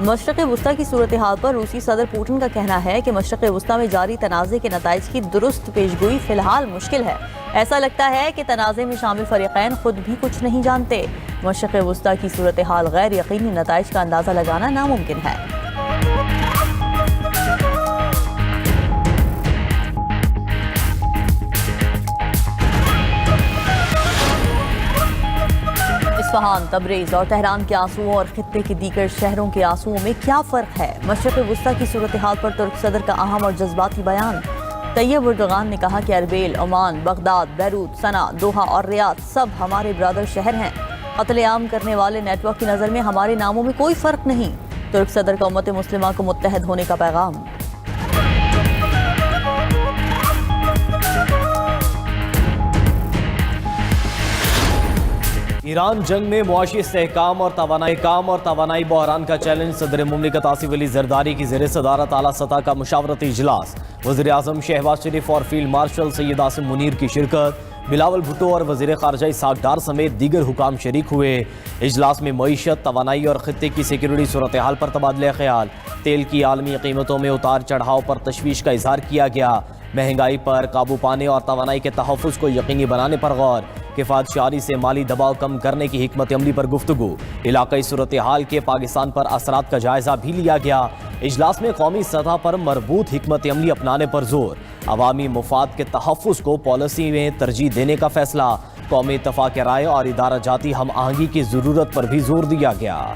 مشرق وسطی کی صورتحال پر روسی صدر پوٹن کا کہنا ہے کہ مشرق وسطی میں جاری تنازع کے نتائج کی درست پیشگوئی فی الحال مشکل ہے۔ ایسا لگتا ہے کہ تنازع میں شامل فریقین خود بھی کچھ نہیں جانتے۔ مشرق وسطی کی صورتحال غیر یقینی نتائج کا اندازہ لگانا ناممکن ہے۔ اصفہان، تبریز اور تہران کے آنسوؤں اور خطے کے دیگر شہروں کے آنسوؤں میں کیا فرق ہے؟ مشرق وسطی کی صورتحال پر ترک صدر کا اہم اور جذباتی بیان۔ طیب اردوغان نے کہا کہ Erbil, Oman, Baghdad, Beirut, صنعا، Doha اور ریاض سب ہمارے برادر شہر ہیں۔ قتل عام کرنے والے نیٹ ورک کی نظر میں ہمارے ناموں میں کوئی فرق نہیں۔ ترک صدر کا امت مسلمہ کو متحد ہونے کا پیغام۔ ایران جنگ میں معاشی استحکام اور توانائی بحران کا چیلنج۔ صدر مملکت آصف علی زرداری کی زیر صدارت اعلیٰ سطح کا مشاورتی اجلاس۔ وزیر اعظم شہباز شریف اور فیلڈ مارشل سید عاصم منیر کی شرکت۔ بلاول بھٹو اور وزیر خارجہ اسحاق ڈار سمیت دیگر حکام شریک ہوئے۔ اجلاس میں معیشت، توانائی اور خطے کی سیکیورٹی صورتحال پر تبادلہ خیال۔ تیل کی عالمی قیمتوں میں اتار چڑھاؤ پر تشویش کا اظہار کیا گیا۔ مہنگائی پر قابو پانے اور توانائی کے تحفظ کو یقینی بنانے پر غور۔ کفایت شعاری سے مالی دباؤ کم کرنے کی حکمت عملی پر گفتگو۔ علاقائی صورتحال کے پاکستان پر اثرات کا جائزہ بھی لیا گیا۔ اجلاس میں قومی سطح پر مربوط حکمت عملی اپنانے پر زور۔ عوامی مفاد کے تحفظ کو پالیسی میں ترجیح دینے کا فیصلہ۔ قومی اتفاق رائے اور ادارہ جاتی ہم آہنگی کی ضرورت پر بھی زور دیا گیا۔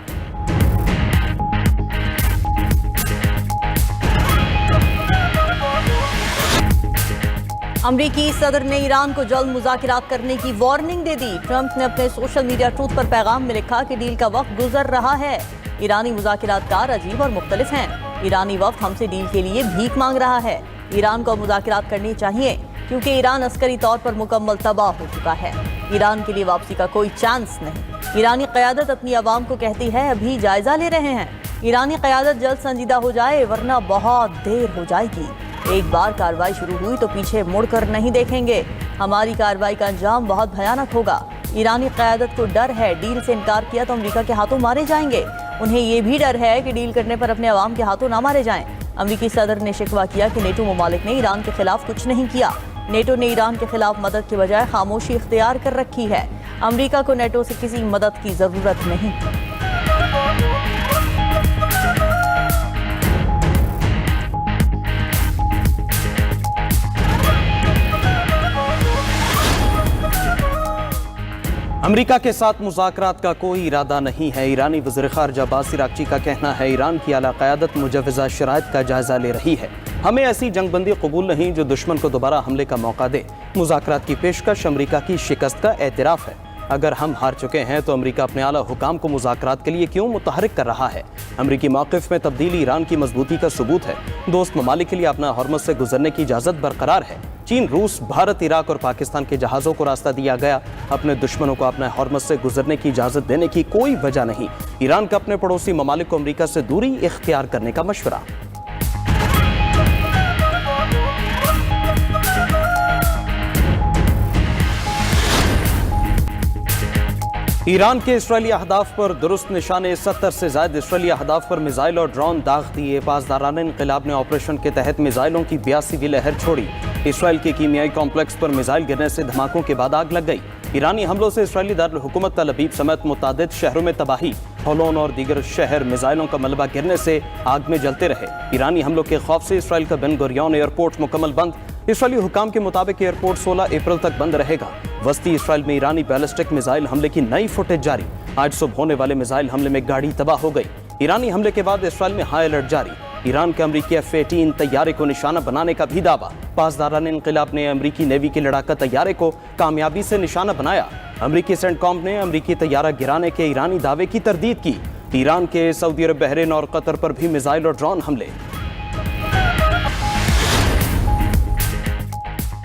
امریکی صدر نے ایران کو جلد مذاکرات کرنے کی وارننگ دے دی۔ ٹرمپ نے اپنے سوشل میڈیا ٹروت پر پیغام میں لکھا کہ ڈیل کا وقت گزر رہا ہے۔ ایرانی مذاکرات کار عجیب اور مختلف ہیں۔ ایرانی وفد ہم سے ڈیل کے لیے بھیک مانگ رہا ہے۔ ایران کو مذاکرات کرنی چاہیے کیونکہ ایران عسکری طور پر مکمل تباہ ہو چکا ہے۔ ایران کے لیے واپسی کا کوئی چانس نہیں۔ ایرانی قیادت اپنی عوام کو کہتی ہے ابھی جائزہ لے رہے ہیں۔ ایرانی قیادت جلد سنجیدہ ہو جائے ورنہ بہت دیر ہو جائے گی۔ ایک بار کارروائی شروع ہوئی تو پیچھے مڑ کر نہیں دیکھیں گے۔ ہماری کارروائی کا انجام بہت بھیانک ہوگا۔ ایرانی قیادت کو ڈر ہے ڈیل سے انکار کیا تو امریکہ کے ہاتھوں مارے جائیں گے۔ انہیں یہ بھی ڈر ہے کہ ڈیل کرنے پر اپنے عوام کے ہاتھوں نہ مارے جائیں۔ امریکی صدر نے شکوہ کیا کہ نیٹو ممالک نے ایران کے خلاف کچھ نہیں کیا۔ نیٹو نے ایران کے خلاف مدد کے بجائے خاموشی اختیار کر رکھی ہے۔ امریکہ کو نیٹو سے کسی مدد کی ضرورت نہیں۔ امریکہ کے ساتھ مذاکرات کا کوئی ارادہ نہیں ہے۔ ایرانی وزیر خارجہ عباس عراقچی کا کہنا ہے ایران کی اعلیٰ قیادت مجوزہ شرائط کا جائزہ لے رہی ہے۔ ہمیں ایسی جنگ بندی قبول نہیں جو دشمن کو دوبارہ حملے کا موقع دے۔ مذاکرات کی پیشکش امریکہ کی شکست کا اعتراف ہے۔ اگر ہم ہار چکے ہیں تو امریکہ اپنے اعلیٰ حکام کو مذاکرات کے لیے کیوں متحرک کر رہا ہے؟ امریکی موقف میں تبدیلی ایران کی مضبوطی کا ثبوت ہے۔ دوست ممالک کے لیے اپنا ہرمز سے گزرنے کی اجازت برقرار ہے۔ چین، روس، بھارت، عراق اور پاکستان کے جہازوں کو راستہ دیا گیا۔ اپنے دشمنوں کو اپنے ہرمز سے گزرنے کی اجازت دینے کی کوئی وجہ نہیں۔ ایران کا اپنے پڑوسی ممالک کو امریکہ سے دوری اختیار کرنے کا مشورہ۔ ایران کے اسرائیلی اہداف پر درست نشانے۔ 70 سے زائد اسرائیلی اہداف پر میزائل اور ڈرون داغ دیے۔ پاسداران انقلاب نے آپریشن کے تحت میزائلوں کی 82ویں لہر چھوڑی۔ اسرائیل کے کیمیائی کمپلیکس پر میزائل گرنے سے دھماکوں کے بعد آگ لگ گئی۔ ایرانی حملوں سے اسرائیلی دارالحکومت تل ابیب سمیت متعدد شہروں میں تباہی۔ ہولون اور دیگر شہر میزائلوں کا ملبہ گرنے سے آگ میں جلتے رہے۔ ایرانی حملوں کے خوف سے اسرائیل کا بن گوریون ایئرپورٹ مکمل بند۔ اسرائیلی حکام کے مطابق ایئرپورٹ 16 اپریل تک بند رہے گا۔ وسطی اسرائیل میں ایرانی بیلسٹک میزائل حملے کی نئی فوٹیج جاری۔ آج صبح ہونے والے میزائل حملے میں گاڑی تباہ ہو گئی۔ ایرانی حملے کے بعد اسرائیل میں ہائی الرٹ جاری۔ ایران کے امریکی F-18 طیارے کو نشانہ بنانے کا بھی دعویٰ۔ پاسداران انقلاب نے امریکی نیوی کے لڑاکا طیارے کو کامیابی سے نشانہ بنایا۔ امریکی سینٹکام نے امریکی طیارہ گرانے کے ایرانی دعوے کی تردید کی۔ ایران کے سعودی عرب، بحرین اور قطر پر بھی میزائل اور ڈرون حملے۔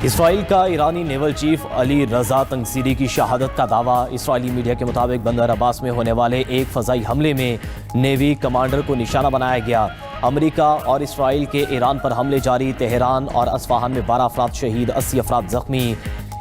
اسرائیل کا ایرانی نیول چیف علی رضا تنگسیری کی شہادت کا دعویٰ۔ اسرائیلی میڈیا کے مطابق بندر عباس میں ہونے والے ایک فضائی حملے میں نیوی کمانڈر کو نشانہ بنایا گیا۔ امریکہ اور اسرائیل کے ایران پر حملے جاری۔ تہران اور اصفہان میں 12 افراد شہید، 80 افراد زخمی۔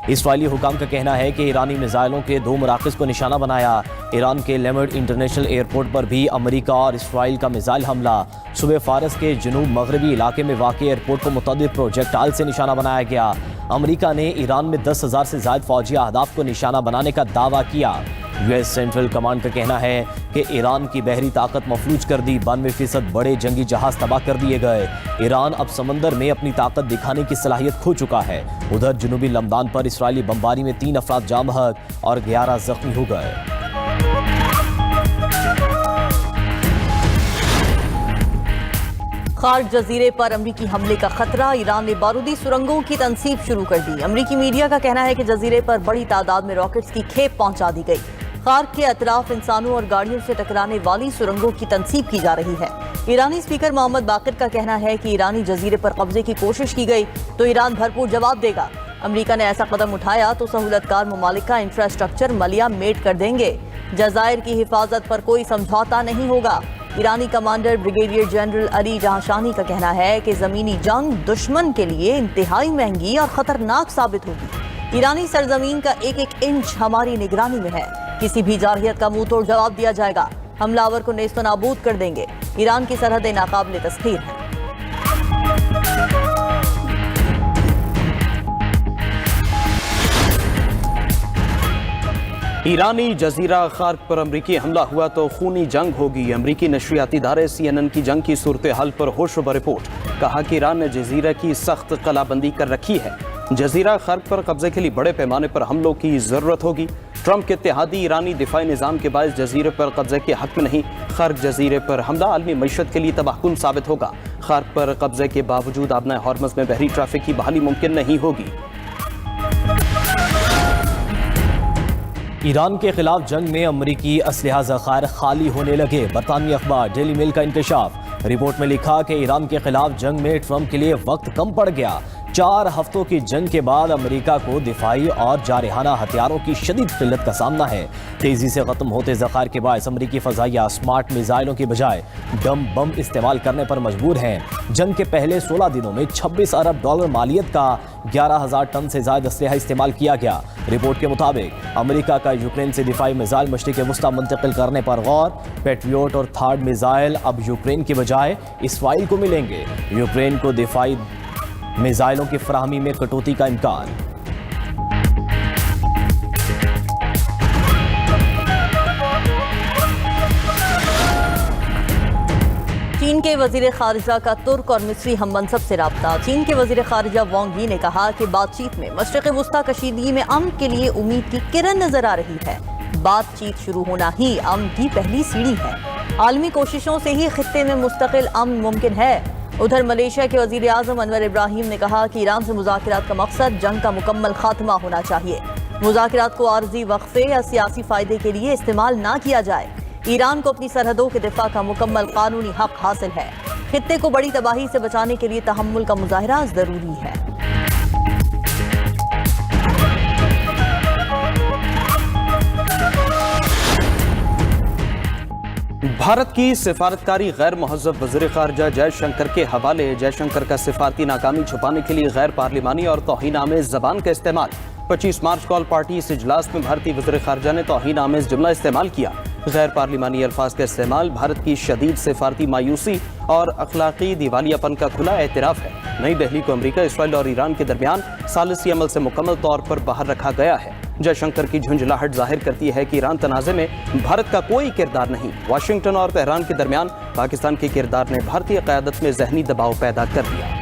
اسرائیلی حکام کا کہنا ہے کہ ایرانی میزائلوں کے 2 مراکز کو نشانہ بنایا۔ ایران کے لیمڈ انٹرنیشنل ایئرپورٹ پر بھی امریکہ اور اسرائیل کا میزائل حملہ۔ صوبہ فارس کے جنوب مغربی علاقے میں واقع ایئرپورٹ کو متعدد پروجیکٹائل سے نشانہ بنایا گیا۔ امریکہ نے ایران میں 10,000 سے زائد فوجی اہداف کو نشانہ بنانے کا دعویٰ کیا۔ یو ایس سینٹرل کمانڈ کا کہنا ہے کہ ایران کی بحری طاقت مفلوج کر دی، 92% بڑے جنگی جہاز تباہ کر دیے گئے۔ ایران اب سمندر میں اپنی طاقت دکھانے کی صلاحیت کھو چکا ہے۔ ادھر جنوبی لمدان پر اسرائیلی بمباری میں 3 افراد جاں بحق اور 11 زخمی ہو گئے۔ خارج جزیرے پر امریکی حملے کا خطرہ، ایران نے بارودی سرنگوں کی تنصیب شروع کر دی۔ امریکی میڈیا کا کہنا ہے کہ جزیرے پر بڑی تعداد میں راکٹس کی کھیپ پہنچا دی گئی۔ خارج کے اطراف انسانوں اور گاڑیوں سے ٹکرانے والی سرنگوں کی تنصیب کی جا رہی ہے۔ ایرانی اسپیکر محمد باقر کا کہنا ہے کہ ایرانی جزیرے پر قبضے کی کوشش کی گئی تو ایران بھرپور جواب دے گا۔ امریکہ نے ایسا قدم اٹھایا تو سہولت کار ممالک کا انفراسٹرکچر ملیا میٹ کر دیں گے۔ جزائر کی حفاظت پر کوئی سمجھوتا نہیں ہوگا۔ ایرانی کمانڈر بریگیڈیئر جنرل علی جہانشانی کا کہنا ہے کہ زمینی جنگ دشمن کے لیے انتہائی مہنگی اور خطرناک ثابت ہوگی۔ ایرانی سرزمین کا ایک ایک انچ ہماری نگرانی میں ہے، کسی بھی جارحیت کا منہ توڑ جواب دیا جائے گا، حملہ آور کو نیست و نابود کر دیں گے۔ ایران کی سرحدیں ناقابل تسخیر ہیں۔ ایرانی جزیرہ خارق پر امریکی حملہ ہوا تو خونی جنگ ہوگی۔ امریکی نشریاتی ادارے CNN کی جنگ کی صورتحال پر ہوش و رپورٹ، کہا کہ ایران نے جزیرے کی سخت قلعہ بندی کر رکھی ہے۔ جزیرہ خارق پر قبضے کے لیے بڑے پیمانے پر حملوں کی ضرورت ہوگی۔ ٹرمپ کے اتحادی ایرانی دفاعی نظام کے باعث جزیرے پر قبضے کے حق میں نہیں۔ خارق جزیرے پر حملہ عالمی معیشت کے لیے تباہ کن ثابت ہوگا۔ خارق پر قبضے کے باوجود آبنائے ہارمز میں بحری ٹریفک کی بحالی ممکن نہیں ہوگی۔ ایران کے خلاف جنگ میں امریکی اسلحہ ذخائر خالی ہونے لگے۔ برطانوی اخبار ڈیلی میل کا انکشاف۔ رپورٹ میں لکھا کہ ایران کے خلاف جنگ میں ٹرمپ کے لیے وقت کم پڑ گیا۔ 4 ہفتوں کی جنگ کے بعد امریکہ کو دفاعی اور جارحانہ ہتھیاروں کی شدید قلت کا سامنا ہے۔ تیزی سے ختم ہوتے ذخائر کے باعث امریکی فضائیہ اسمارٹ میزائلوں کی بجائے ڈم بم استعمال کرنے پر مجبور ہیں۔ جنگ کے پہلے 16 دنوں میں $26 ارب مالیت کا 11,000 ٹن سے زائد اسلحہ استعمال کیا گیا۔ رپورٹ کے مطابق امریکہ کا یوکرین سے دفاعی میزائل مشرق وسطی منتقل کرنے پر غور۔ پیٹریوٹ اور تھارڈ میزائل اب یوکرین کی بجائے اسرائیل کو ملیں گے۔ یوکرین کو دفاعی میزائلوں کی فراہمی میں کٹوتی کا امکان۔ چین کے وزیر خارجہ کا ترک اور مصری ہم منصب سے رابطہ۔ چین کے وزیر خارجہ وانگ یی نے کہا کہ بات چیت میں مشرق وسطی کشیدگی میں امن کے لیے امید کی کرن نظر آ رہی ہے۔ بات چیت شروع ہونا ہی امن کی پہلی سیڑھی ہے۔ عالمی کوششوں سے ہی خطے میں مستقل امن ممکن ہے۔ ادھر ملیشیا کے وزیر اعظم انور ابراہیم نے کہا کہ ایران سے مذاکرات کا مقصد جنگ کا مکمل خاتمہ ہونا چاہیے۔ مذاکرات کو عارضی وقفے یا سیاسی فائدے کے لیے استعمال نہ کیا جائے۔ ایران کو اپنی سرحدوں کے دفاع کا مکمل قانونی حق حاصل ہے۔ خطے کو بڑی تباہی سے بچانے کے لیے تحمل کا مظاہرہ ضروری ہے۔ بھارت کی سفارتکاری غیر مہذب وزیر خارجہ جے شنکر کے حوالے۔ جے شنکر کا سفارتی ناکامی چھپانے کے لیے غیر پارلیمانی اور توہین آمیز زبان کا استعمال۔ 25 مارچ کو آل پارٹی اس اجلاس میں بھارتی وزیر خارجہ نے توہین آمیز جملہ استعمال کیا۔ غیر پارلیمانی الفاظ کا استعمال بھارت کی شدید سفارتی مایوسی اور اخلاقی دیوالیہ پن کا کھلا اعتراف ہے۔ نئی دہلی کو امریکہ، اسرائیل اور ایران کے درمیان ثالثی عمل سے مکمل طور پر باہر رکھا گیا ہے۔ جے شنکر کی جھنجھلاہٹ ظاہر کرتی ہے کہ ایران تنازع میں بھارت کا کوئی کردار نہیں۔ واشنگٹن اور تہران کے درمیان پاکستان کے کردار نے بھارتی قیادت میں ذہنی دباؤ پیدا کر دیا۔